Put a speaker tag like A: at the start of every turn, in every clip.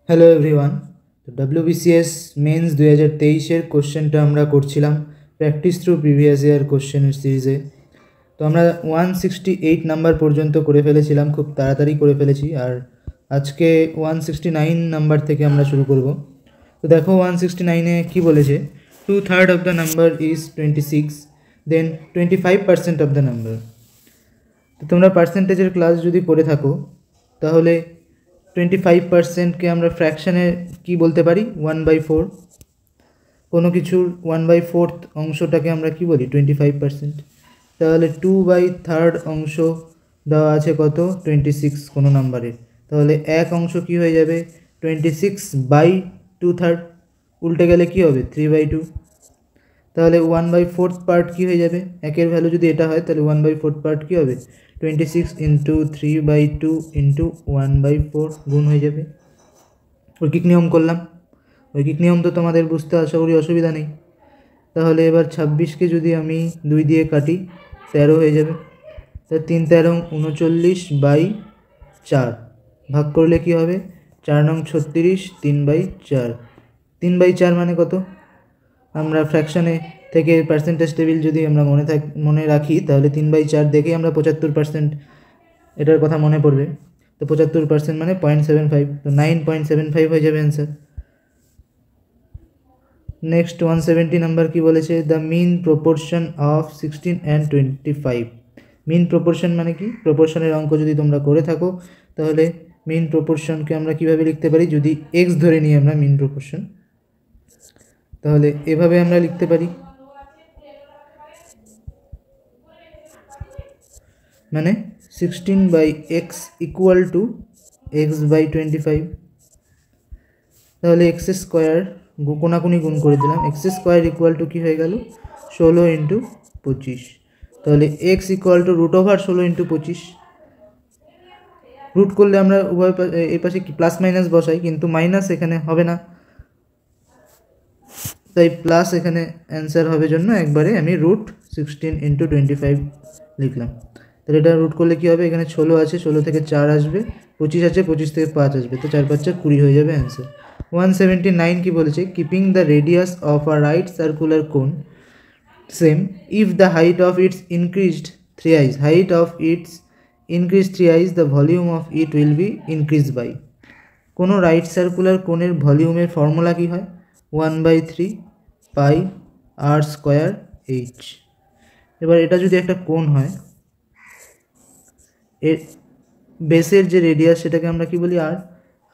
A: Hello everyone. তো WBCS men's 2023-এর কোশ্চেনটা আমরা করছিলাম প্র্যাকটিস থ্রু প্রিভিয়াস ইয়ার কোশ্চেনের সিরিজে। তো আমরা 168 নাম্বার পর্যন্ত করে ফেলেছিলাম, খুব তাড়াতাড়ি করে ফেলেছি। আর আজকে 169 নাম্বার থেকে আমরা শুরু করব। তো দেখো 169-এ কী বলেছে, 2/3 of the number is 26, then 25% of the number. তো তোমরা পার্সেন্টেজের ক্লাস যদি করে থাকো তাহলে 25%কে আমরা ফ্র্যাকশানে কি বলতে পারি, 1/4। কোনো কিছুর 1/4 অংশটাকে আমরা কি বলি, 25%। তাহলে 2/3 অংশ দেওয়া আছে কত, 26 কোনো নাম্বারের। তাহলে এক অংশ কি হয়ে যাবে, 26/2/3। উল্টে গেলে কি হবে, 3/2। তাহলে 1/4 পার্ট কী হয়ে যাবে, একের ভ্যালু যদি এটা হয় তাহলে 1/4 পার্ট কী হবে, 26 ইন্টু 3/2 ইন্টু 1/4 গুণ হয়ে যাবে। ঐকিক নিয়ম করলাম। ঐকিক নিয়ম তো তোমাদের বুঝতে আশা করি অসুবিধা নেই। তাহলে এবার 26কে যদি আমি 2 দিয়ে কাটি, 13 হয়ে যাবে। তা 3 13 39/4 ভাগ করলে কি হবে, 4 নং 36, 3/4। 3/4 মানে কত, আমরা ফ্র্যাকশানে থেকে পার্সেন্টেজ টেবিল যদি আমরা মনে রাখি তাহলে 3/4 দেখেই আমরা 75% এটার কথা মনে পড়বে। তো 75% মানে 0.75, তো 9.75 হয়ে যাবে অ্যান্সার। নেক্সট 170 নাম্বার কি বলেছে, the mean proportion of 16 and 25। Mean proportion মানে কি, প্রপোর্শনের অঙ্ক যদি তোমরা করে থাকো তাহলে মিন প্রপোর্শনকে আমরা কিভাবে লিখতে পারি, যদি এক্স ধরে নিই আমরা মিন প্রপোর্শন, তাহলে এভাবে আমরা লিখতে পারি, মানে 16/x ইকুয়াল টু x/25। তাহলে এক্স স্কোয়ার কোনাকুনি গুণ করে দিলাম, এক্স স্কোয়ার ইকুয়াল টু কী হয়ে গেল, 16 ইন্টু 25। তাহলে x equal to √16 into 25। Root করলে আমরা উভয় এই পাশে কি প্লাস মাইনাস বসাই, কিন্তু মাইনাস এখানে হবে না, তাই প্লাস এখানে অ্যান্সার হবে জন্য একবারে আমি √16 ইন্টু 25 লিখলাম। তাহলে এটা রুট করলে কী হবে, এখানে 16 আছে, 16 থেকে 4 আসবে, 25 আছে, 25 থেকে 5 আসবে, তো 4 5 20 হয়ে যাবে অ্যান্সার। 179 কি বলেছে, keeping the radius of a right circular cone same if the height of its increased 3i, height of its increase 3i, the volume of it will be increase by. কোনো রাইট সার্কুলার কোণের ভলিউমের formula কী হয়, 1/3 পাই r square h। এবার এটা যদি একটা কোণ হয়, এর বেসের যে রেডিয়াস সেটাকে আমরা কি বলি r,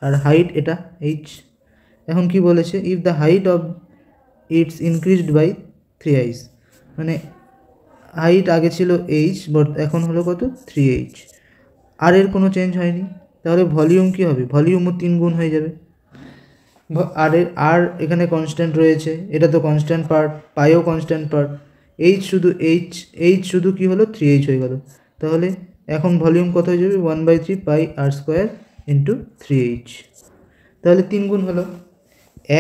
A: আর হাইট এটা h। এখন কি বলেছে, if the height of its increased by 3i, মানে হাইট আগে ছিল h বাট এখন হলো কত, 3h। আর এর কোনো চেঞ্জ হয়নি, তাহলে ভলিউম কি হবে, ভলিউমও 3 গুণ হয়ে যাবে। আর এখানে কনস্ট্যান্ট রয়েছে, এটা তো কনস্ট্যান্ট পার্ট, পাইও কনস্ট্যান্ট পার্ট, এইচ শুধু কি হলো, 3h হয়ে গেল। তাহলে এখন ভলিউম কত হয়ে যাবে, 1/3 পাই r স্কোয়ার ইন্টু 3h। তাহলে 3 গুণ হলো,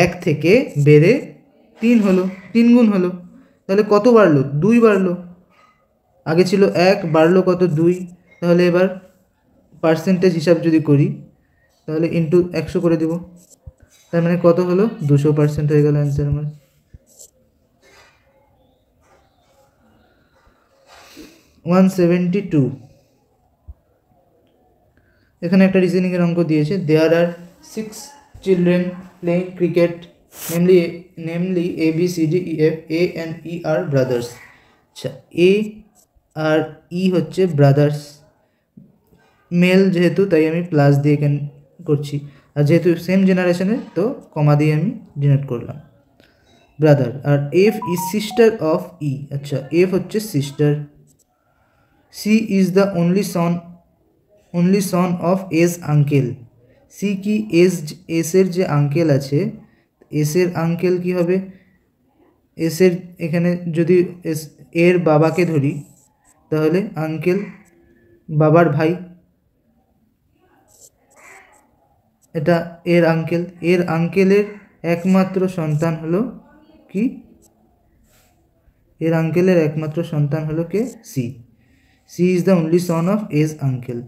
A: 1 থেকে বেড়ে 3 হলো, 3 গুণ হলো। তাহলে কত বাড়লো, 2 বাড়লো, আগে ছিল 1, বাড়লো কত, 2। তাহলে এবার পার্সেন্টেজ হিসাব যদি করি তাহলে ইন্টু 100 করে দেব, তার মানে কত হলো, 200% হয়ে গেল অ্যান্সার আমার। ওয়ান 72 এখানে একটা রিজনিংয়ের অঙ্ক দিয়েছে, there are 6 children playing cricket, namely ABCDEF, A and E আর ব্রাদার্স। আচ্ছা, A আর E হচ্ছে ব্রাদার্স, মেল যেহেতু তাই আমি প্লাস দিয়ে করছি, আর যেহেতু সেম জেনারেশনের তো কমা দিয়ে আমি ডিনোট করলাম ব্রাদার। আর F is sister of E, আচ্ছা এফ হচ্ছে sister. C is the only son of S uncle. C কি, এসের যে আঙ্কেল আছে, এসের আঙ্কেল কি হবে, এসের এখানে যদি এর বাবাকে ধরি তাহলে আঙ্কেল বাবার ভাই, এটা এর আঙ্কেল। এর আঙ্কেলের একমাত্র সন্তান হলো কি, এর আঙ্কেলের একমাত্র সন্তান হলো কে, C. C is the only son of S uncle.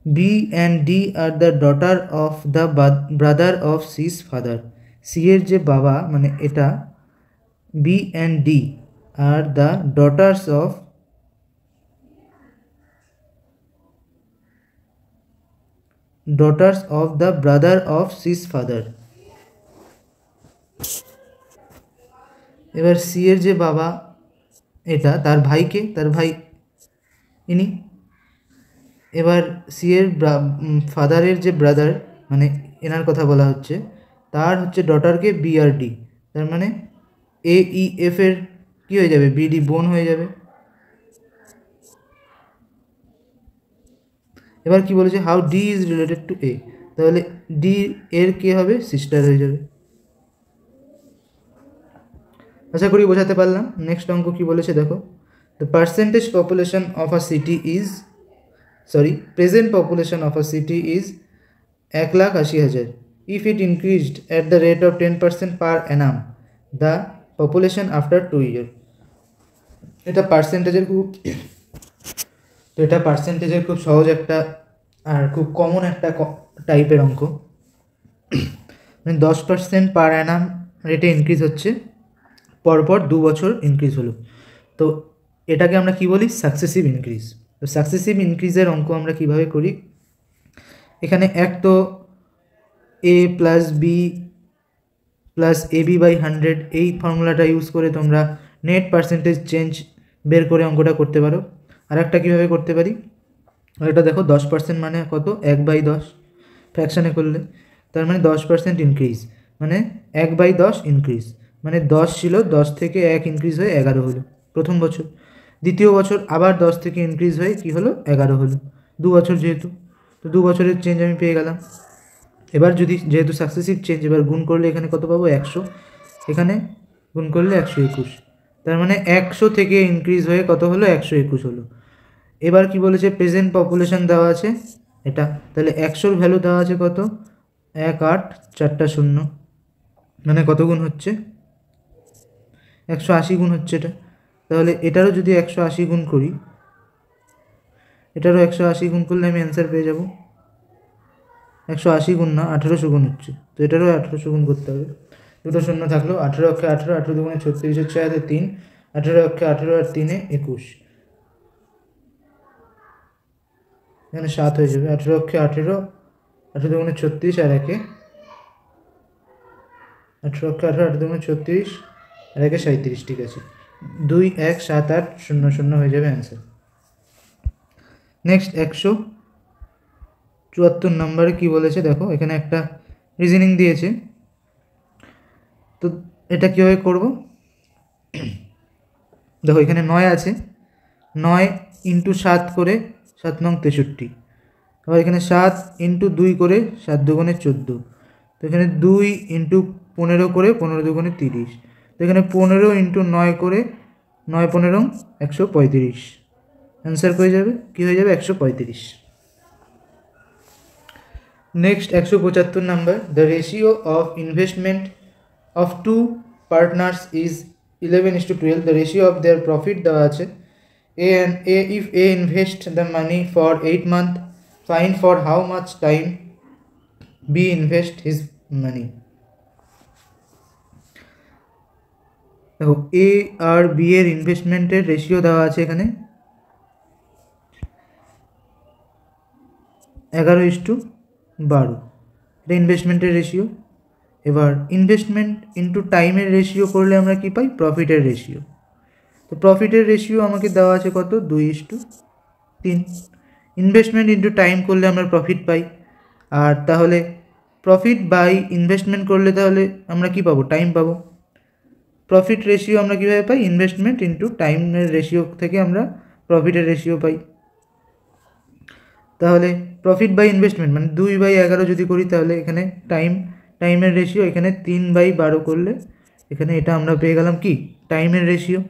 A: B and D are the daughter of the brother of C's father. C এর যে বাবা মানে এটা, B and D are the daughters of the brother of C's father. এবার C এর যে বাবা এটা, তার ভাইকে, তার ভাই ইনি। এবার সি এর ফাদারের যে ব্রাদার মানে এনার কথা বলা হচ্ছে, তার হচ্ছে ডটারকে বি আর ডি, তার মানে এ ই এফ এর কী হয়ে যাবে, বিডি বোন হয়ে যাবে। এবার কি বলেছে, how D is related to A, তাহলে ডি এর কে হবে, সিস্টার হয়ে যাবে। আশা করি বোঝাতে পারলাম। নেক্সট অঙ্ক কি বলেছে দেখো, the percentage population of a city is present population of a city is 1,80,000 if it increased at the rate of 10% per annum the population after 2 years। এটা পার্সেন্টেজের খুব সহজ একটা আর খুব কমন একটা টাইপের অঙ্ক। মানে 10% পার অ্যানাম রেটে ইনক্রিজ হচ্ছে, পরপর 2 বছর ইনক্রিজ হলো, তো এটাকে আমরা কি বলি, সাকসেসিভ ইনক্রিজ। তো সাকসেসিভ ইনক্রিজের অঙ্ক আমরা কিভাবে করি, এখানে এক তো A plus B plus A B by 100 এই ফর্মুলাটা ইউজ করে তোমরা নেট পার্সেন্টেজ চেঞ্জ বের করে অঙ্কটা করতে পারো। আর একটা কীভাবে করতে পারি, আর এটা দেখো 10% মানে কত, 1/10 ফ্র্যাকশানে করলে, তার মানে 10% ইনক্রিজ মানে 1/10 ইনক্রিজ, মানে 10 ছিল, 10 থেকে 1 ইনক্রিজ হয়ে 11 হলো প্রথম বছর। দ্বিতীয় বছর আবার 10 থেকে ইনক্রিজ হয়ে কী হলো, 11 হলো, 2 বছর যেহেতু, তো 2 বছরের চেঞ্জ আমি পেয়ে গেলাম। এবার যদি যেহেতু সাকসেসিভ চেঞ্জ, এবার গুণ করলে এখানে কত পাবো, 100, এখানে গুণ করলে 121, তার মানে 100 থেকে ইনক্রিজ হয়ে কত হলো, 121 হলো। এবার কি বলেছে, প্রেজেন্ট পপুলেশন দেওয়া আছে এটা, তাহলে 100-র ভ্যালু দেওয়া আছে কত, 1 8 4টা 0, মানে কত গুণ হচ্ছে, 180 গুণ হচ্ছে এটা। তাহলে এটারও যদি 180 গুণ করি, এটারও 180 গুণ করলে আমি অ্যান্সার পেয়ে যাব। 180 গুণ না, 1800 গুণ হচ্ছে, তো এটারও 1800 গুণ করতে হবে। দুটো শূন্য থাকলো, 18 অক্ষে 18, 18 দুগুণে 36, হচ্ছে 3, 18 অক্ষে 18 আর 3-এ 21, এখানে 7 হয়ে যাবে। 18 অক্ষে 18, 18 দুগুণে 36 আর 1-এ 18 অক্ষে 18, 18 দুগুণে 36 আর 1-এ 37, ঠিক আছে, 2 1 7 8 0 0 হয়ে যাবে অ্যান্সার। নেক্সট 174 নম্বরে কি বলেছে দেখো, এখানে একটা রিজনিং দিয়েছে, তো এটা কীভাবে করব, দেখো এখানে 9 আছে, 9 × 7 করে 7 নং 63, আবার এখানে 7 × 2 করে 7 দুগুণে 14, তো এখানে 2 × 15 করে 15 দুগুণে 30, তো এখানে 15 × 9 করে 9 15 135, অ্যান্সার হয়ে যাবে, কী হয়ে যাবে, 135। Next 175 number, the ratio of investment of 2 partners is 11:12, the ratio of their profit দেওয়া আছে, if A invest the money for 8 months, find for how much time B invest his money। দেখো এ আর B এর ইনভেস্টমেন্টের ratio দেওয়া আছে এখানে 11:12, এটা ইনভেস্টমেন্টের রেশিও। এবার ইনভেস্টমেন্ট ইন্টু টাইমের রেশিও করলে আমরা কি পাই, প্রফিটের রেশিও। তো প্রফিটের রেশিও আমাকে দেওয়া আছে কত, 2:3। ইনভেস্টমেন্ট ইন্টু টাইম করলে আমরা প্রফিট পাই, আর তাহলে প্রফিট বাই ইনভেস্টমেন্ট করলে তাহলে আমরা কি পাবো, টাইম পাবো। প্রফিট রেশিও আমরা কীভাবে পাই, ইনভেস্টমেন্ট ইন্টু টাইমের রেশিও থেকে আমরা প্রফিটের রেশিও পাই। তাহলে প্রফিট বাই ইনভেস্টমেন্ট মানে 2/11 যদি করি, তাহলে এখানে টাইমের রেশিও, এখানে 3/12 করলে এখানে এটা আমরা পেয়ে গেলাম কি, টাইমের রেশিও।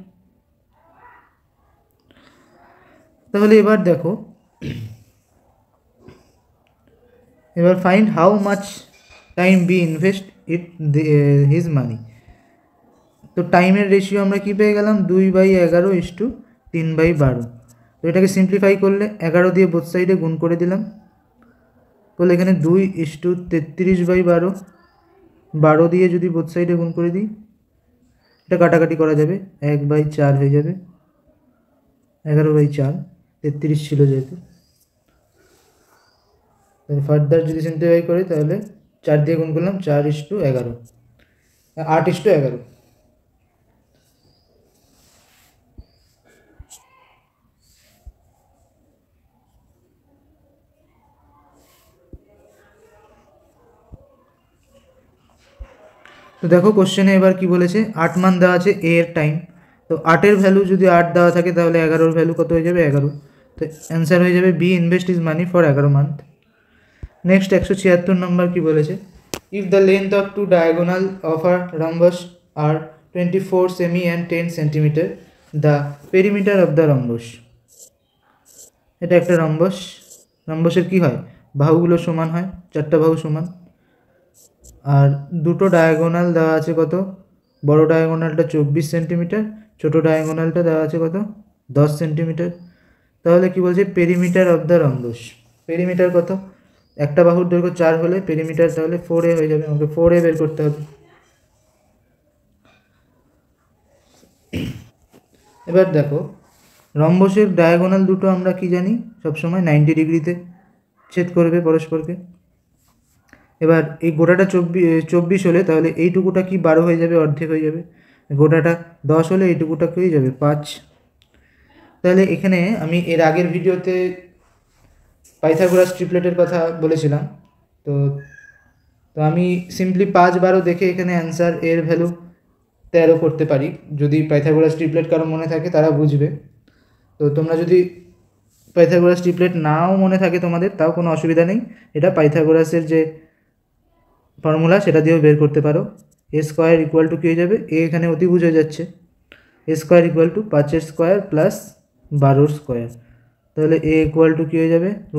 A: তাহলে এবার দেখো, এবার find how much time be invest his money. তো টাইমের রেশিও আমরা কি পেয়ে গেলাম, 2/11 = 3/12। তো এটাকে সিম্পলিফাই করলে 11 দিয়ে বোথ সাইডে গুণ করে দিলাম, তাহলে এখানে 2:33/12, 12 দিয়ে যদি বোথ সাইডে গুণ করে দিই, এটা কাটাকাটি করা যাবে, 1/4 হয়ে যাবে, 11/4, 33 ছিল যেহেতু। তাহলে ফার্দার যদি সিম্পলিফাই করি তাহলে 4 দিয়ে গুণ করলাম, 4:11, 8:11। তো দেখো কোশ্চেনে এবার কি বলেছে, 8 মান দেওয়া আছে এ এর টাইম। তো 8-এর ভ্যালু যদি 8 দেওয়া থাকে তাহলে 11-এর ভ্যালু কত হয়ে যাবে, 11। তো অ্যান্সার হয়ে যাবে B, invest is money for 11 month. Next 176 number কি বলেছে, if the length of two diagonal of a rhombus are 24 semi and 10 centimetre, the perimeter of the rhombus. এটা একটা রম্বস, রম্বসের কি হয়, বাহুগুলো সমান হয়, 4টা বাহু সমান, আর দুটো ডায়াগোনাল দেওয়া আছে কত, বড় ডায়াগোনালটা 24 সেন্টিমিটার, ছোটো ডায়াগোনালটা দেওয়া আছে কত, 10 সেন্টিমিটার। তাহলে কি বলছে, perimeter of the rhombus, perimeter কত, একটা বাহুর দৈর্ঘ্য 4 হলে পেরিমিটার তাহলে 4a হয়ে যাবে, আমাকে 4a বের করতে হবে। এবার দেখো রম্বসের ডায়াগোনাল দুটো আমরা কি জানি, সবসময় 90 ডিগ্রিতে ছেদ করবে পরস্পরকে। এবার এই গোটাটা 24 হলে তাহলে এইটুকুটা কি 12 হয়ে যাবে, অর্ধেক হয়ে যাবে। গোটাটা 10 হলে এইটুকুটা কি হয়ে যাবে, 5। তাহলে এখানে আমি এর আগের ভিডিওতে পাইথাগোরাস ট্রিপলেটের কথা বলেছিলাম, তো আমি সিম্পলি 5-12 দেখে এখানে অ্যান্সার এর ভ্যালু 13 করতে পারি। যদি পাইথাগোরাস ট্রিপলেট কারো মনে থাকে তারা বুঝবে। তো তোমরা যদি পাইথাগোরাস ট্রিপলেট নাও মনে থাকে তোমাদের, তাও কোনো অসুবিধা নেই, এটা পাইথাগোরাসের যে ফর্মুলা সেটা দিয়েও বের করতে পারো। এ স্কোয়ার ইকুয়াল টু কী হয়ে যাবে, এ এখানে অতিভুজ হয়ে যাচ্ছে, এ স্কোয়ার ইকুয়াল টু 5-এর স্কোয়ার প্লাস 12-র স্কোয়ার। তাহলে এ ইকুয়াল টু কী হয়ে যাবে, √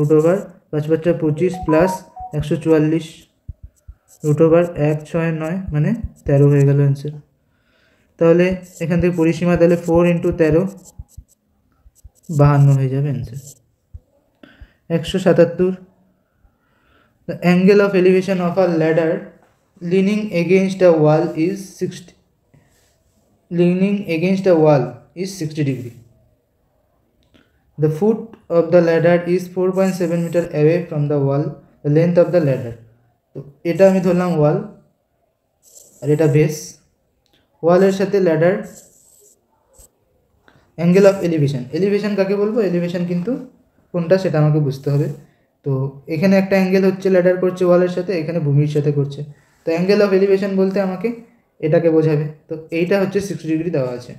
A: 5×5 = 25 প্লাস 144, √ 1/6/9 মানে 13 হয়ে গেল অ্যান্সার। তাহলে এখান থেকে পরিসীমা তাহলে 4 × 13, 52 হয়ে যাবে answer. 177, the angle of elevation of a ladder leaning against a wall is 60 degree. The foot of the ladder is 4.7 meter away from the wall. The length of the ladder, তো এটা আমি ধরলাম ওয়াল আর এটা বেস। ওয়ালের সাথে ladder, angle of elevation, elevation কাকে বলবো, elevation কিন্তু কোনটা সেটা আমাকে বুঝতে হবে। তো এখানে একটা অ্যাঙ্গেল হচ্ছে ল্যাডার করছে ওয়ালের সাথে, এখানে ভূমির সাথে করছে, তো অ্যাঙ্গেল অফ এলিভেশন বলতে আমাকে এটাকে বোঝাবে। তো এইটা হচ্ছে 60 ডিগ্রি দেওয়া আছে,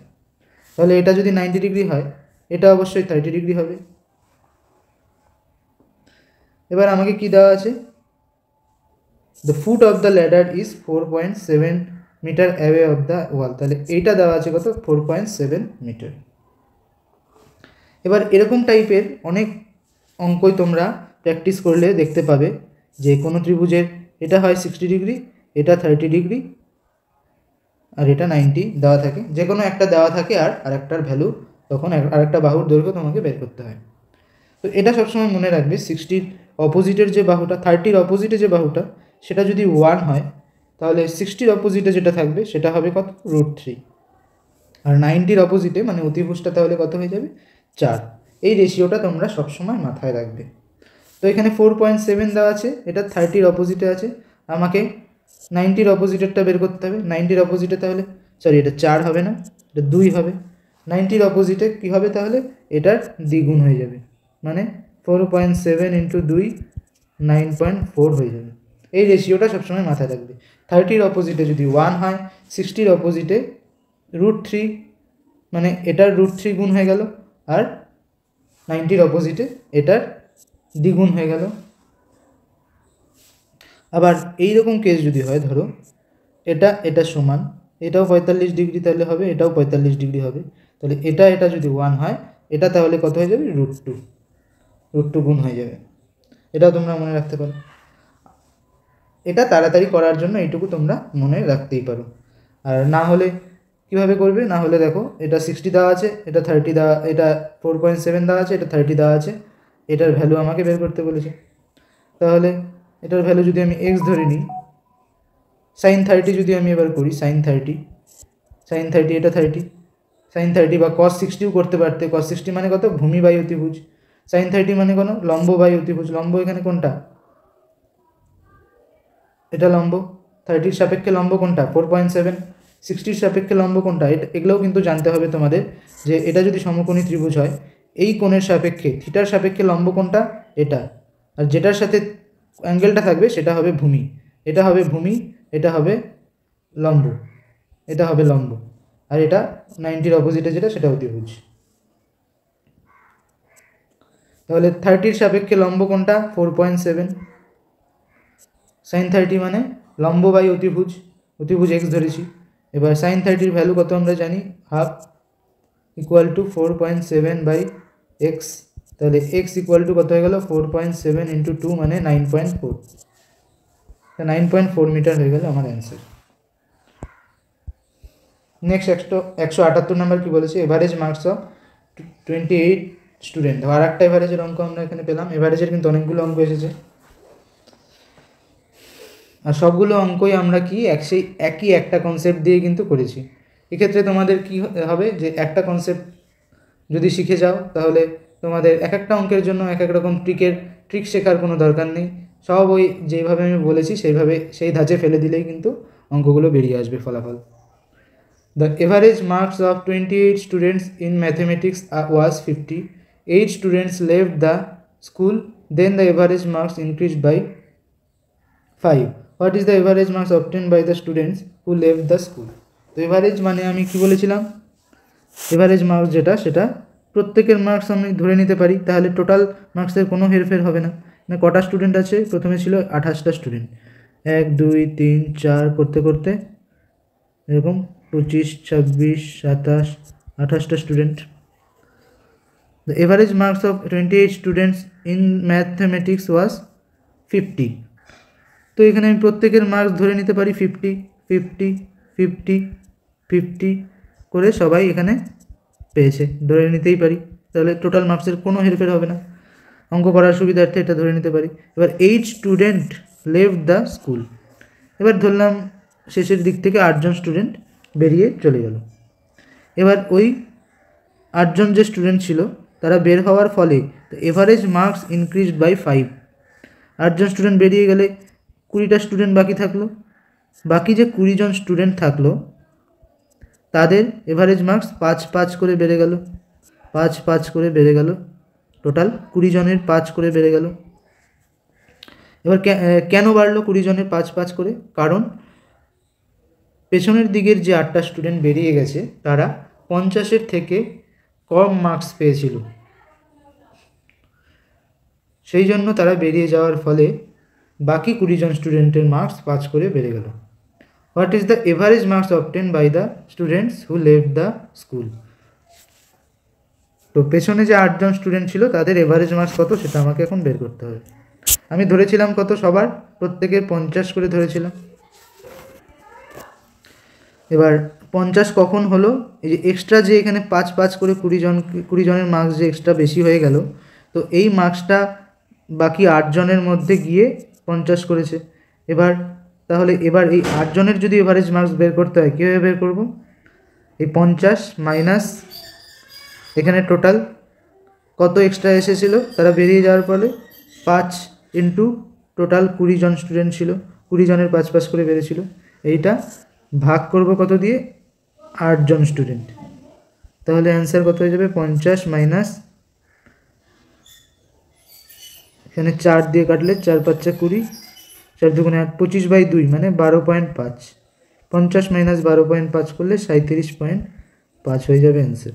A: তাহলে এটা যদি 90 ডিগ্রি হয় এটা অবশ্যই 30 ডিগ্রি হবে। এবার আমাকে কি দেওয়া আছে, the foot of the ladder is 4.7 metre away of the wall, তাহলে এইটা দেওয়া আছে কত, 4.7 মিটার। এবার এরকম টাইপের অনেক অঙ্কই তোমরা প্র্যাকটিস করলে দেখতে পাবে যে কোনো ত্রিভুজের এটা হয় 60 ডিগ্রি, এটা 30 ডিগ্রি, আর এটা 90 দেওয়া থাকে, যে কোনো একটা দেওয়া থাকে, আর আরেকটার ভ্যালু তখন আরেকটা বাহুর দৈর্ঘ্য তোমাকে বের করতে হয়। তো এটা সবসময় মনে রাখবে, 60-র অপোজিটের যে বাহুটা, 30-র অপোজিটে যে বাহুটা সেটা যদি 1 হয় তাহলে 60-র অপোজিটে যেটা থাকবে সেটা হবে কত, √3, আর 90-র অপোজিটে মানে অতিভুজটা তাহলে কত হয়ে যাবে, 4। এই রেশিওটা তোমরা সবসময় মাথায় রাখবে। তো এখানে 4.7 দেওয়া আছে, এটা 30-র অপোজিটে আছে, আমাকে 90-র অপোজিটেরটা বের করতে হবে। 90-র অপোজিটে তাহলে সরি এটা 4 হবে না, এটা 2 হবে। 90-র অপোজিটে কী হবে, তাহলে এটার দ্বিগুণ হয়ে যাবে, মানে 4.7 × 2 9.4 হয়ে যাবে। এই রেশিওটা সবসময় মাথায় রাখবে। 30-র অপোজিটে যদি 1 হয়, 60-র অপোজিটে √3, মানে এটার √3 গুণ হয়ে গেল, আর 90-র অপোজিটে এটার দ্বিগুণ হয়ে গেল। আবার এই রকম কেস যদি হয়, ধরো এটা সমান, এটাও 45 ডিগ্রি তাহলে হবে, এটাও 45 ডিগ্রি হবে, তাহলে এটা যদি 1 হয় এটা তাহলে কত হয়ে যাবে, √2 গুণ হয়ে যাবে। এটাও তোমরা মনে রাখতে পারো। এটা তাড়াতাড়ি করার জন্য এইটুকু তোমরা মনে রাখতেই পারো। আর না হলে কীভাবে করবে, না হলে দেখো এটা 60 দেওয়া আছে, এটা 30 দেওয়া, এটা 4.7 দেওয়া আছে, এটা 30 দেওয়া আছে, এটার ভ্যালু আমাকে বের করতে বলেছে। তাহলে এটার ভ্যালু যদি আমি এক্স ধরে নিই, সাইন 30 যদি আমি এবার করি, সাইন 30 এটা 30, সাইন 30 বা কস 60ও করতে পারতে। কস 60 মানে কত? ভূমি বাই অতিভুজ। সাইন 30 মানে কোনো লম্ব বাই অতিভুজ। লম্ব এখানে কোনটা? এটা লম্ব। 30-র সাপেক্ষে লম্ব কোনটা? 4.7। 60-র সাপেক্ষে লম্ব কোনটা? এগুলোও কিন্তু জানতে হবে তোমাদের, যে এটা যদি সমকোণী ত্রিভুজ হয়, এই কোণের সাপেক্ষে থিটার সাপেক্ষে লম্ব কোনটা? এটা। আর যেটার সাথে অ্যাঙ্গেলটা থাকবে সেটা হবে ভূমি। এটা হবে ভূমি, এটা হবে লম্ব, এটা হবে লম্ব। আর এটা 90-র অপোজিটে যেটা, সেটা অতিভুজ। তাহলে 30-র সাপেক্ষে লম্ব কোনটা? 4.7। সাইন 30 মানে লম্ব বাই অতিভুজ, অতিভুজ এক্স ধরেছি। এবার সাইন 30-র ভ্যালু কত আমরা জানি, half equal to 4.7 by x. তাহলে এক্স ইকুয়াল টু কত হয়ে গেল? 4.7 ইন্টু 2 মানে 9.4। 9.4 মিটার হয়ে গেল আমার অ্যান্সার। নেক্সট 178 নাম্বার কি বলেছে? Average marks of 28 student. আর একটা এভারেজের অঙ্ক আমরা এখানে পেলাম। এভারেজের কিন্তু অনেকগুলো অঙ্ক এসেছে, আর সবগুলো অঙ্কই আমরা কি সেই একই একটা কনসেপ্ট দিয়ে কিন্তু করেছি। এক্ষেত্রে তোমাদের কি হবে, যে একটা কনসেপ্ট যদি শিখে যাও তাহলে তোমাদের এক একটা অঙ্কের জন্য এক এক রকম ট্রিক শেখার কোনো দরকার নেই। সব ওই যেভাবে আমি বলেছি সেইভাবে সেই ধাঁচে ফেলে দিলেই কিন্তু অঙ্কগুলো বেরিয়ে আসবে ফলাফল। The average marks of 28 students in mathematics was 50. 8 students left the school, then the average marks increased by 5. What is the average marks obtained by the students who left the school? তো average মানে আমি কি বলেছিলাম, average marks যেটা, সেটা প্রত্যেকের marks আমি ধরে নিতে পারি, তাহলে টোটাল মার্কসের কোনো হেরফের হবে না। মানে কটা স্টুডেন্ট আছে? প্রথমে ছিল 28টা স্টুডেন্ট, 1 2 3 4 করতে করতে এরকম 25 26 27 28টা student. The average marks of 28 students in mathematics was 50. তো এখানে আমি প্রত্যেকের মার্কস ধরে নিতে পারি 50 50 50 50 করে সবাই এখানে পেয়েছে, ধরে নিতেই পারি। তাহলে টোটাল মার্কসের কোনো হেরফের হবে না। অঙ্ক করার সুবিধার্থে এটা ধরে নিতে পারি। এবার 8 স্টুডেন্ট লেফট দ্য স্কুল। এবার ধরলাম শেষের দিক থেকে 8জন স্টুডেন্ট বেরিয়ে চলে গেল। এবার ওই 8জন যে স্টুডেন্ট ছিল তারা বের হওয়ার ফলে এভারেজ মার্কস ইনক্রিজড বাই 5। 8জন স্টুডেন্ট বেরিয়ে গেলে 20টা স্টুডেন্ট বাকি থাকলো। বাকি যে 20জন স্টুডেন্ট থাকলো তাদের এভারেজ মার্কস 5 করে বেড়ে গেল, 5 করে বেড়ে গেল। টোটাল 20 জনের 5 করে বেড়ে গেল। এবার কেন বাড়লো 20 জনের 5 করে? কারণ পেছনের দিকের যে 8টা স্টুডেন্ট বেরিয়ে গেছে তারা 50-এর থেকে কম মার্কস পেয়েছিল, সেই জন্য তারা বেরিয়ে যাওয়ার ফলে বাকি 20 জন স্টুডেন্টের মার্কস 5 করে বেড়ে গেল। What is the average marks obtain by the students who left the school? তো পেছনে যে 8জন স্টুডেন্ট ছিল তাদের এভারেজ মার্কস কত সেটা আমাকে এখন বের করতে হবে। আমি ধরেছিলাম কত? সবার প্রত্যেকের 50 করে ধরেছিলাম। এবার 50 কখন হলো? এই যে এক্সট্রা যে এখানে 5 করে 20 জনের মার্কস যে এক্সট্রা বেশি হয়ে গেল, তো এই মার্কসটা বাকি 8 জনের মধ্যে গিয়ে 50 করেছে। তাহলে এই 8 জনের যদি এভারেজ মার্কস বের করতে হয়, কীভাবে বের করব? এই 50 মাইনাস এখানে টোটাল কত এক্সট্রা এসেছিল তারা বেরিয়ে যাওয়ার ফলে 5 ইন্টু টোটাল 20 জন স্টুডেন্ট ছিল, 20 জনের 5 করে বেড়েছিল, এইটা ভাগ করব কত দিয়ে? 8 জন স্টুডেন্ট। তাহলে অ্যান্সার কত হয়ে যাবে? 50 মাইনাস এখানে 4 দিয়ে কাটলে 4 5 20, 4 দুগুণে 8, 25/2 মানে 12.5। 50 মাইনাস 12.5 করলে 37.5 হয়ে যাবে অ্যান্সার।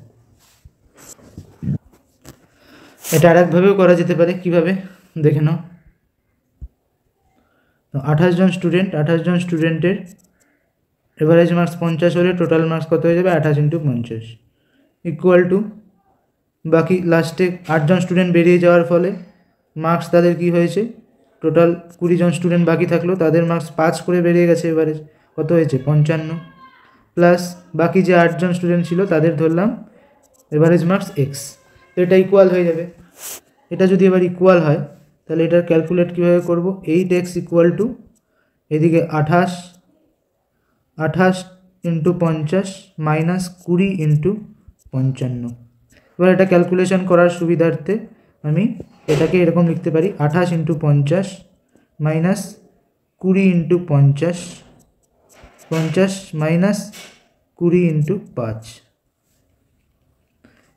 A: এটা আরেকভাবেও করা যেতে পারে। কিভাবে দেখে নাও। 28 জন স্টুডেন্টের এভারেজ মার্কস 50 হলে টোটাল মার্কস কত হয়ে যাবে? 28 ইন্টু 50 ইকুয়াল টু বাকি লাস্টে 8 জন স্টুডেন্ট বেরিয়ে যাওয়ার ফলে মার্কস তাদের কি হয়েছে? টোটাল 20 জন স্টুডেন্ট বাকি থাকলো, তাদের মার্কস 5 করে বেরিয়ে গেছে। এভারেজ কত হয়েছে? 55 প্লাস বাকি যে 8 জন স্টুডেন্ট ছিল তাদের ধরলাম এভারেজ মার্কস এক্স। তো এটা ইকুয়াল হয়ে যাবে। এটা যদি এবার ইকুয়াল হয় তাহলে এটার ক্যালকুলেট কীভাবে করব, 8x ইকুয়াল টু এদিকে 28 ইন্টু 50 মাইনাস 20 ইন্টু 55। এবার এটা ক্যালকুলেশন করার সুবিধার্থে আমি এটাকে এরকম লিখতে পারি, 28 into 50 minus 20 into 50 minus 20 into 5।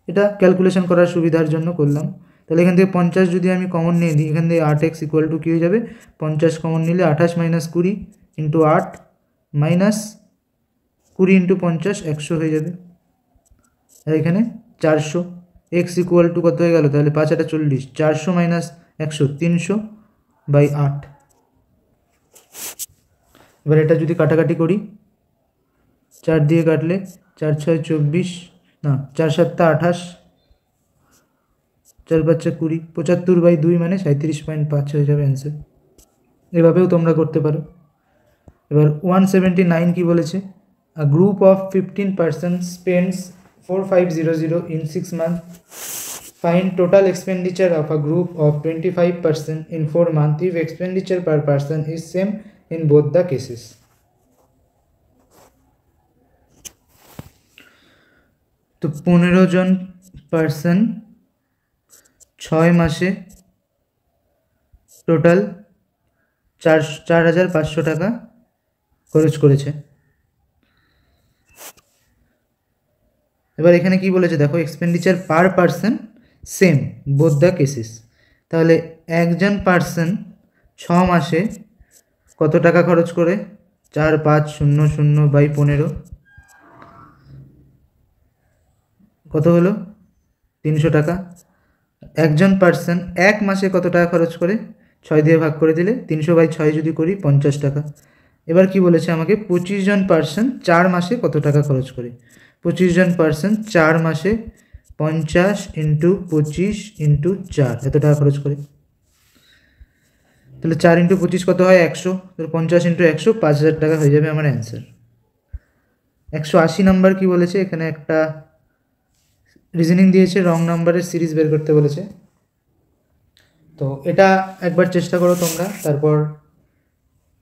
A: এটা ক্যালকুলেশন করার সুবিধার জন্য করলাম। তাহলে এখান থেকে 50 যদি আমি কমন নিয়ে দিই, এখান থেকে 8x ইকুয়াল টু কী হয়ে যাবে, 50 কমন নিলে 28 মাইনাস 20 ইন্টু 8 মাইনাস 20 ইন্টু 50 100 হয়ে যাবে। আর এখানে 400, x ইকুয়াল টু কত হয়ে গেল, তাহলে 5 8 40, 400 মাইনাস 100 300 বাই 8। এবার এটা যদি কাটাকাটি করি, 4 দিয়ে কাটলে 4 6 24, না 4 7 28, 4 5 20, 75 বাই 2 মানে 37.5 হয়ে যাবে অ্যান্সার। এভাবেও তোমরা করতে পারো। এবার 179 কি বলেছে, আ group of 15% spends 4500 in 6 months. Find total expenditure of a group of 25% in 4 months if expenditure per person is same in both the cases. তো 15 জন পার্সন 6 মাসে টোটাল 4500 টাকা খরচ করেছে। এবার এখানে কি বলেছে দেখো, expenditure per person same both the cases. তাহলে একজন পার্সন 6 মাসে কত টাকা খরচ করে, 4500 বাই 15 কত হলো 300 টাকা। একজন পার্সন 1 মাসে কত টাকা খরচ করে, 6 দিয়ে ভাগ করে দিলে 300 বাই 6 যদি করি 50 টাকা। এবার কি বলেছে আমাকে, 25 জন পার্সন 4 মাসে কত টাকা খরচ করে, 25 জন পার্সন 4 মাসে 50 ইন্টু 25 ইন্টু 4 এত টাকা খরচ করে। তাহলে 4 ইন্টু 25 কত হয় 100, তাহলে 50 ইন্টু 100 5000 টাকা হয়ে যাবে আমার অ্যান্সার। 180 নাম্বার কি বলেছে, এখানে একটা রিজনিং দিয়েছে, রং নাম্বারের সিরিজ বের করতে বলেছে। তো এটা একবার চেষ্টা করো তোমরা, তারপর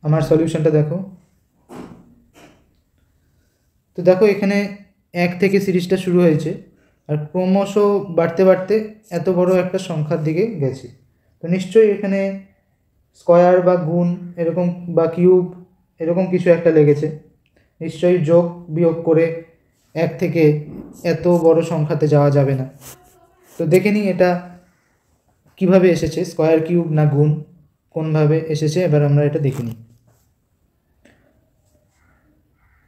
A: আমার সলিউশনটা দেখো। তো দেখো এখানে 1 থেকে সিরিজটা শুরু হয়েছে আর ক্রমশ বাড়তে বাড়তে এত বড় একটা সংখ্যার দিকে গেছে। তো নিশ্চয়ই এখানে স্কয়ার বা গুণ এরকম বা কিউব এরকম কিছু একটা লেগেছে, নিশ্চয়ই যোগ বিয়োগ করে 1 থেকে এত বড় সংখ্যাতে যাওয়া যাবে না। তো দেখে নিই এটা কিভাবে এসেছে, স্কয়ার কিউব না গুণ কোনভাবে এসেছে, এবার আমরা এটা দেখে নিই।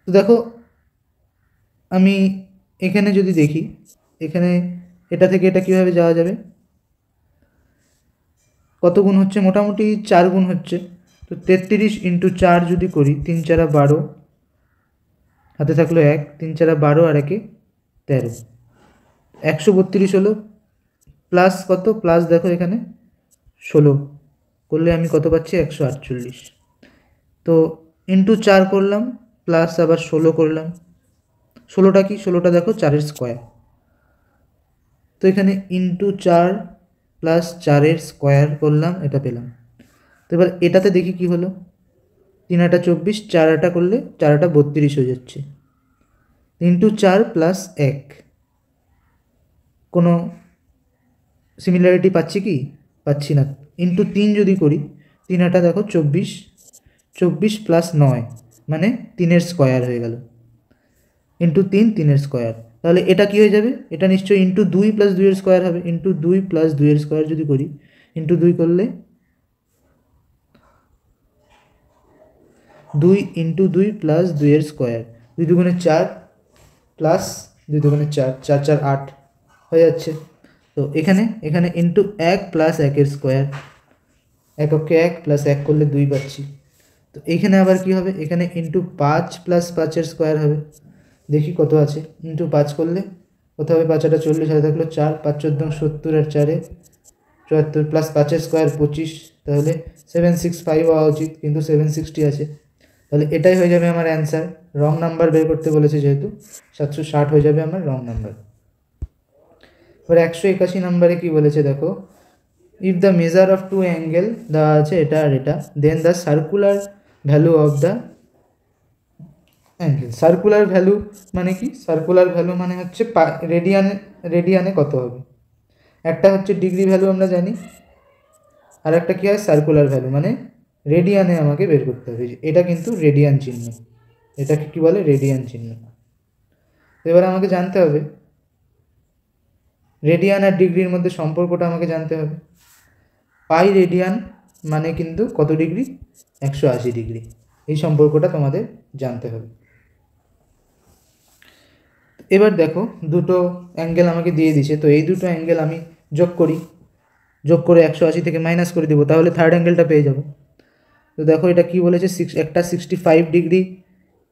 A: তো দেখো আমি এখানে যদি দেখি, এখানে এটা থেকে এটা কিভাবে যাওয়া যাবে, কত গুণ হচ্ছে, মোটামুটি 4 গুণ হচ্ছে। তো 33 ইন্টু 4 যদি করি, 3 4 12, হাতে থাকলো 1, 3 4 12 আর 1 13, 132 হলো। প্লাস কত, প্লাস দেখো এখানে 16 করলে আমি কত পাচ্ছি 148। তো ইন্টু 4 করলাম, প্লাস আবার 16 করলাম, 16টা কি, 16টা দেখো 4 স্কোয়ার। তো এখানে ইন্টু 4 প্লাস 4 স্কোয়ার করলাম, এটা পেলাম। তো এবার এটাতে দেখি কি হলো, 3 8 24, 4 8 করলে 4 8 32 হয়ে যাচ্ছে। ইন্টু 4 প্লাস 1, কোনো সিমিলারিটি পাচ্ছি কি, পাচ্ছি না। ইন্টু 3 যদি করি, 3 8 দেখো 24, 24 প্লাস 9 মানে 3 স্কোয়ার হয়ে গেল, ইন্টু 3 3 স্কোয়ার। তাহলে এটা কি হয়ে যাবে, এটা নিশ্চয়ই ইন্টু 2 প্লাস 2 স্কোয়ার হবে। ইন্টু 2 প্লাস 2 স্কোয়ার যদি করি, ইন্টু 2 করলে 2 ইন্টু 2 প্লাস 2 স্কোয়ার, 2 দুগুণে 4 প্লাস 2 দুগুণে 4, 4 4 8 হয়ে যাচ্ছে। তো এখানে ইন্টু 1 প্লাস 1 স্কোয়ার, এককে 1 প্লাস 1 করলে 2 পাচ্ছি। তো এইখানে আবার কি হবে, এখানে ইন্টু 5 প্লাস 5 স্কোয়ার হবে, দেখি কত আছে। ইন্টু 5 করলে কত হবে, 5 8 40, হাতে থাকলো 4, 5 14 70 আর 4 74 প্লাস 5 স্কোয়ার 25, তাহলে 765 হওয়া উচিত, কিন্তু 760 আছে। তাহলে এটাই হয়ে যাবে আমার অ্যান্সার। রং নাম্বার বের করতে বলেছে যেহেতু, 760 হয়ে যাবে আমার রং নাম্বার। এবার 181 নাম্বারে কি বলেছে দেখো, if the measure of two angle দেওয়া আছে এটা আর এটা, then the circular value of the angle. Circular value মানে কি? সার্কুলার ভ্যালু মানে হচ্ছে রেডিয়ানে কত হবে। একটা হচ্ছে ডিগ্রি ভ্যালু আমরা জানি, আর একটা কী হয় সার্কুলার ভ্যালু, মানে রেডিয়ানে আমাকে বের করতে হবে। এটা কিন্তু রেডিয়ান চিহ্ন, এটাকে কি বলে? রেডিয়ান চিহ্ন। এবার আমাকে জানতে হবে রেডিয়ান আর ডিগ্রির মধ্যে সম্পর্কটা আমাকে জানতে হবে। পাই রেডিয়ান মানে কিন্তু কত ডিগ্রি? 180 ডিগ্রি। এই সম্পর্কটা তোমাদের জানতে হবে। এবার দেখো দুটো অ্যাঙ্গেল আমাকে দিয়ে দিছে, তো এই দুটো অ্যাঙ্গেল আমি যোগ করি, যোগ করে 180 থেকে মাইনাস করে দেবো, তাহলে থার্ড অ্যাঙ্গেলটা পেয়ে যাব। তো দেখো এটা কি বলেছে, একটা 65 ডিগ্রি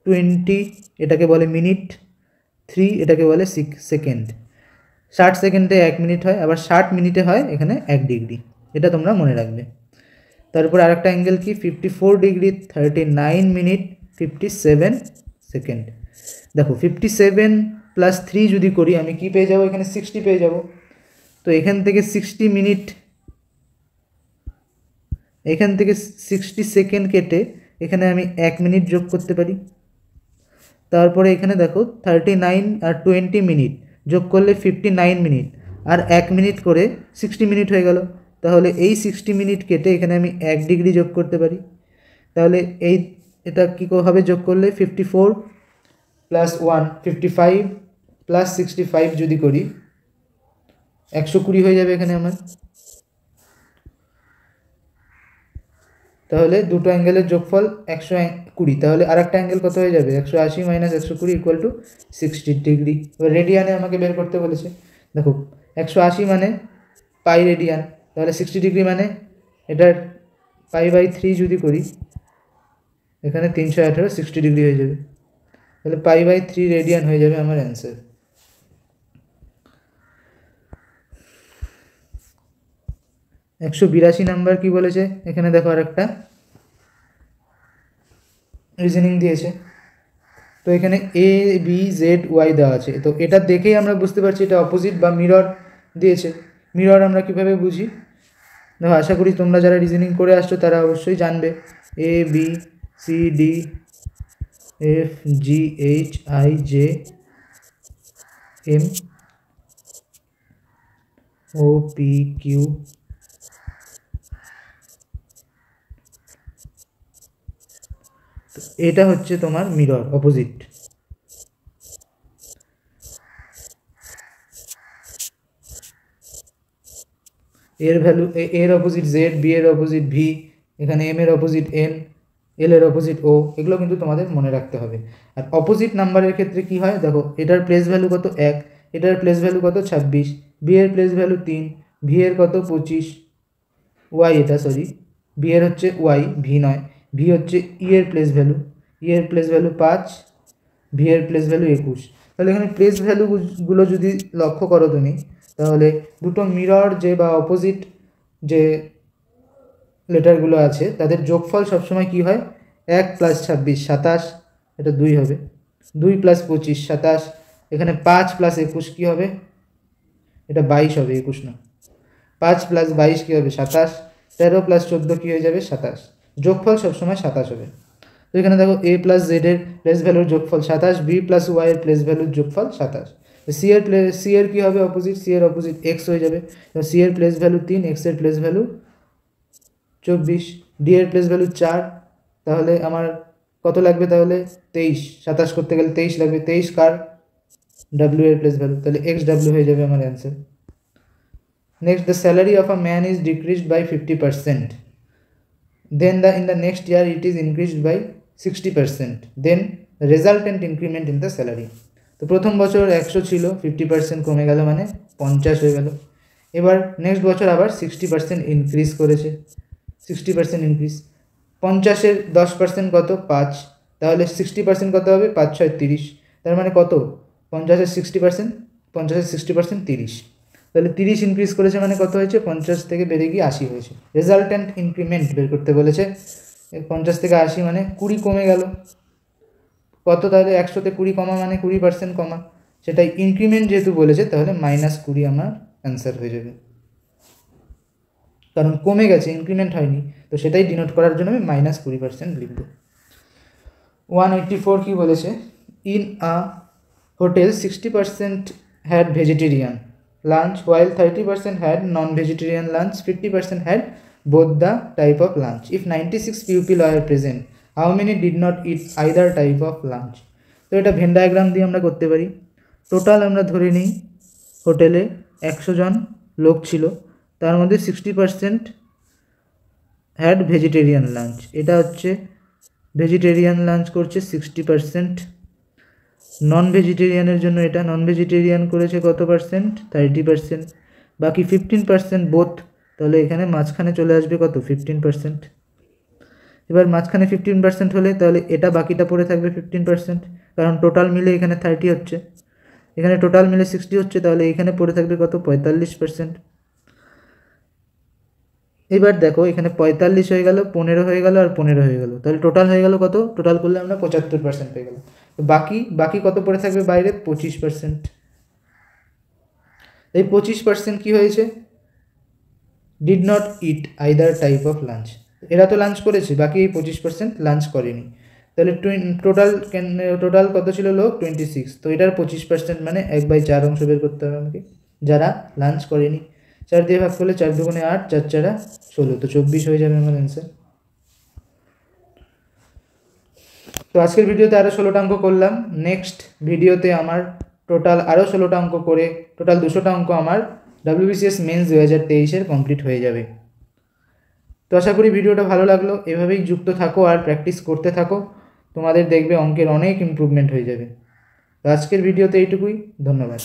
A: 20, এটাকে বলে মিনিট, 3 এটাকে বলে সেকেন্ড। 60 সেকেন্ডে 1 মিনিট হয়, আবার 60 মিনিটে হয় এখানে 1 ডিগ্রি, এটা তোমরা মনে রাখবে। তারপর আরেকটা অ্যাঙ্গেল কি 54 ডিগ্রি 39 মিনিট 57 সেকেন্ড। দেখো 57 প্লাস 3 যদি করি আমি কি পেয়ে যাবো? এখানে 60 পেয়ে যাব। তো এখান থেকে 60 মিনিট, এখান থেকে 60 সেকেন্ড কেটে এখানে আমি 1 মিনিট যোগ করতে পারি। তারপরে এখানে দেখো 39 আর 20 মিনিট যোগ করলে 59 মিনিট, আর 1 মিনিট করে 60 মিনিট হয়ে গেল। তাহলে এই 60 মিনিট কেটে এখানে আমি 1 ডিগ্রি যোগ করতে পারি। তাহলে এটা কী হবে? যোগ করলে 54 প্লাস 1 55 প্লাস 65 যদি করি 120 হয়ে যাবে এখানে আমার। তাহলে দুটো অ্যাঙ্গেলের যোগফল 120। তাহলে আর একটা অ্যাঙ্গেল কত হয়ে যাবে? 180 মাইনাস 120 ইকুয়াল টু 60 ডিগ্রি। এবার রেডিয়ানে আমাকে বের করতে বলেছে। দেখো 180 মানে পাই রেডিয়ান, তাহলে 60 ডিগ্রি মানে এটার π/3 যদি করি এখানে 318 60 ডিগ্রি হয়ে যাবে। তাহলে π/3 রেডিয়ান হয়ে যাবে আমার অ্যান্সার। একশো 82 নাম্বার কি বলেছে এখানে দেখো, আর একটা রিজনিং দিয়েছে। তো এখানে এ বি জেড ওয়াই দেওয়া আছে, তো এটা দেখেই আমরা বুঝতে পারছি এটা অপোজিট বা মিরর দিয়েছে। মিরর আমরা কিভাবে বুঝি? দেখো আশা করি তোমরা যারা রিজনিং করে আসছো তারা অবশ্যই জানবে। A B C D F G H I J M O P Q এটা হচ্ছে তোমার মিরর, অপোজিট। এর ভ্যালু, এর অপোজিট জেড, বি এর অপোজিট ভি, এখানে এম এর অপোজিট এন, এল এর অপোজিট ও, এগুলো কিন্তু তোমাদের মনে রাখতে হবে। আর অপোজিট নাম্বারের ক্ষেত্রে কি হয় দেখো, এটার প্লেস ভ্যালু কত 1, এটার প্লেস ভ্যালু কত 26, বি এর প্লেস ভ্যালু 3, ভি এর কত 25, ওয়াই এটা সরি বি এর হচ্ছে ওয়াই, ভি নয়, ভি হচ্ছে ই এর প্লেস ভ্যালু, ই এর প্লেস ভ্যালু 5, ভি এর প্লেস ভ্যালু 21। তাহলে এখানে প্লেস ভ্যালুগুলো যদি লক্ষ্য করো তুমি, তাহলে দুটো মিরর যে বা অপোজিট যে লেটারগুলো আছে তাদের যোগফল সবসময় কি হয়? 1 প্লাস 26 27, এটা 2 হবে, 2 প্লাস 25 27, এখানে 5 প্লাস 21 কী হবে? এটা 22 হবে, 21 না। 5 প্লাস 22 কী হবে? 27, 13 প্লাস 14 কী হয়ে যাবে? 27। যোগফল সবসময় 27 হবে। তো এখানে দেখো এ প্লাস জেড এর প্লেস ভ্যালুর যোগফল 27, বি প্লাস ওয়াই এর প্লেস ভ্যালুর যোগফল 27। সি এর কী হবে? অপোজিট, সি এর অপোজিট এক্স হয়ে যাবে। সি এর প্লেস ভ্যালু 3, এক্স এর প্লেস ভ্যালু 24, ডি এর প্লেস ভ্যালু 4, তাহলে আমার কত লাগবে? তাহলে 23, 27 করতে গেলে 23 লাগবে। 23 কার? ডাব্লিউ এর প্লেস ভ্যালু, তাহলে এক্স ডাব্লিউ হয়ে যাবে আমার answer. Next, the salary of a man is decreased by 50%, then in the next year it is increased by 60%, then resultant increment in the salary. তো প্রথম বছর 100 ছিল, 50% কমে গেল মানে 50 হয়ে গেল। এবার নেক্সট বছর আবার 60% ইনক্রিজ করেছে, 60% ইনক্রিজ। 50-এর 10% কত? 5, তাহলে 60% কত হবে? 5 6 30, তার মানে কত? 50-এর 60%, 50-এর 60% 30, তাহলে 30 ইনক্রিজ করেছে মানে কত হয়েছে? 50 থেকে বেড়ে গিয়ে 80 হয়েছে। রেজাল্ট্যান্ট ইনক্রিমেন্ট বের করতে বলেছে। 50 থেকে 80 মানে 20 কমে গেল কত? তাহলে 100-তে 20 কমা মানে 20% কমা, সেটাই ইনক্রিমেন্ট যেহেতু বলেছে তাহলে -20 আমার অ্যান্সার হয়ে যাবে। কারণ কমে গেছে, ইনক্রিমেন্ট হয়নি, তো সেটাই ডিনোট করার জন্য আমি -20% লিখব। 184 কী বলেছে, in a hotel 60% had vegetarian lunch while 30% had non-vegetarian lunch, 50% had both the type of lunch. If 96 people are present, how many did not eat either type of lunch? তো এটা ভেন ডায়াগ্রাম দিয়ে আমরা করতে পারি। Total আমরা ধরে নিই হোটেলে 100 জন লোক ছিল, তার মধ্যে 60% হ্যাড ভেজিটেরিয়ান লাঞ্চ, এটা হচ্ছে ভেজিটেরিয়ান লাঞ্চ করছে 60%, নন ভেজিটেরিয়ানের জন্য এটা নন ভেজিটেরিয়ান করেছে কত পার্সেন্ট, 30%, বাকি 15% বোথ, তাহলে এখানে মাঝখানে চলে আসবে কত, 15%। এবার মাঝখানে 15% হলে তাহলে এটা বাকিটা পড়ে থাকবে 15%, কারণ টোটাল মিলে এখানে 30 হচ্ছে, এখানে টোটাল মিলে 60 হচ্ছে, তাহলে এখানে পড়ে থাকবে কত, 45%। এবার দেখো এখানে 45 হয়ে গেল, 15 হয়ে গেল আর 15 হয়ে গেল, তাহলে টোটাল হয়ে গেল কত, টোটাল করলে আমরা 75% পেয়ে গেল। তো বাকি কত পড়ে থাকবে বাইরে, 25%। এই 25% কি হয়েছে, did not it either type of lunch, এরা তো লাঞ্চ করেছে, বাকি এই 25% লাঞ্চ করেনি, তাহলে টোটাল কত ছিল লোক, 26, তো এটার 25% মানে 1/4 অংশ বের করতে হবে আমাকে, যারা লাঞ্চ করেনি। 4 দিয়ে ভাগ করলে 4 দুগুণে 8, 4 4 16, তো 24 হয়ে যাবে আমার অ্যান্সার। তো আজকের ভিডিওতে আরও 16টা অঙ্ক করলাম, নেক্সট ভিডিওতে আমার টোটাল আরও 16টা অঙ্ক করে টোটাল 200টা অঙ্ক আমার WBCS মেন্স 2023 কমপ্লিট হয়ে যাবে। তো আশা করি ভিডিওটা ভালো লাগলো, এভাবেই যুক্ত থাকো আর প্র্যাকটিস করতে থাকো, তোমাদের দেখবে অঙ্কের অনেক ইমপ্রুভমেন্ট হয়ে যাবে। তো আজকের ভিডিওতে এইটুকুই, ধন্যবাদ।